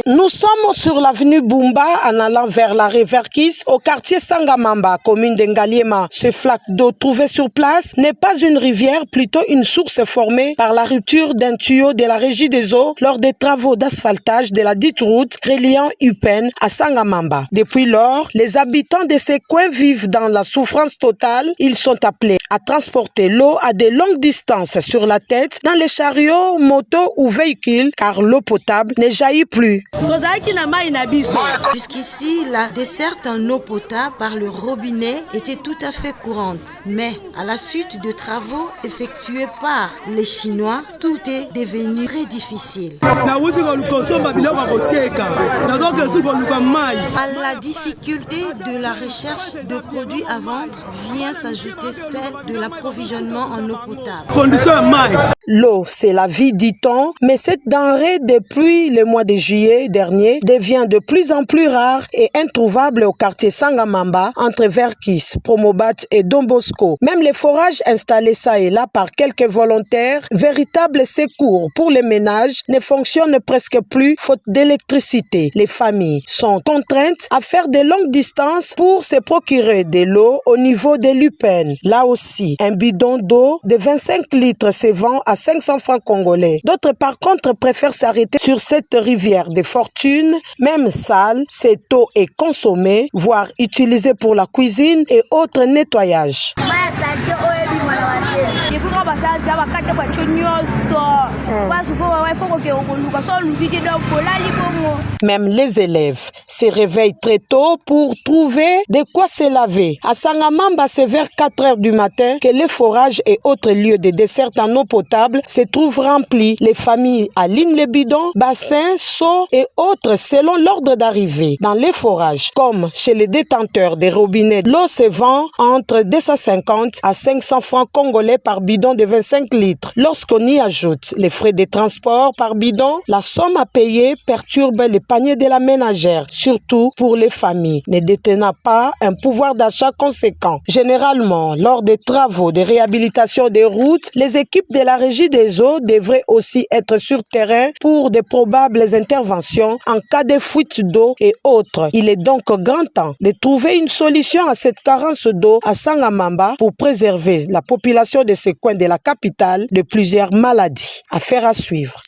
Nous sommes sur l'avenue Bumba en allant vers la rivière Kiss au quartier Sangamamba, commune d'Engaliema. Ce flaque d'eau trouvé sur place n'est pas une rivière, plutôt une source formée par la rupture d'un tuyau de la régie des eaux lors des travaux d'asphaltage de la dite route reliant Upen à Sangamamba. Depuis lors, les habitants de ces coins vivent dans la souffrance totale. Ils sont appelés à transporter l'eau à de longues distances sur la tête dans les chariots, motos ou véhicules car l'eau potable ne jaillit plus. Jusqu'ici, la desserte en eau potable par le robinet était tout à fait courante. Mais à la suite de travaux effectués par les Chinois, tout est devenu très difficile. À la difficulté de la recherche de produits à vendre vient s'ajouter celle de l'approvisionnement en eau potable. L'eau, c'est la vie, dit-on, mais cette denrée, depuis le mois de juillet dernier, devient de plus en plus rare et introuvable au quartier Sangamamba, entre Verkis, Promobat et Don Bosco. Même les forages installés ça et là par quelques volontaires, véritables secours pour les ménages, ne fonctionnent presque plus faute d'électricité. Les familles sont contraintes à faire de longues distances pour se procurer de l'eau au niveau de l'Upen. Là aussi, un bidon d'eau de 25 litres se vend à 500 francs congolais. D'autres, par contre, préfèrent s'arrêter sur cette rivière de fortune. Même sale, cette eau est consommée, voire utilisée pour la cuisine et autres nettoyages. Même les élèves se réveillent très tôt pour trouver de quoi se laver. À Sangamamba, c'est vers 4 heures du matin que les forages et autres lieux de desserte en eau potable se trouvent remplis. Les familles alignent les bidons, bassins, seaux et autres selon l'ordre d'arrivée. Dans les forages, comme chez les détenteurs des robinets, l'eau se vend entre 250 à 500 francs congolais par bidon de 25 litres. Lorsqu'on y ajoute les frais de transport par bidon, la somme à payer perturbe les paniers de la ménagère, surtout pour les familles ne détenant pas un pouvoir d'achat conséquent. Généralement, lors des travaux de réhabilitation des routes, les équipes de la régie des eaux devraient aussi être sur terrain pour de probables interventions en cas de fuite d'eau et autres. Il est donc grand temps de trouver une solution à cette carence d'eau à Sangamamba pour préserver la population de ce coin de la capitale de plusieurs maladies. Affaire à suivre.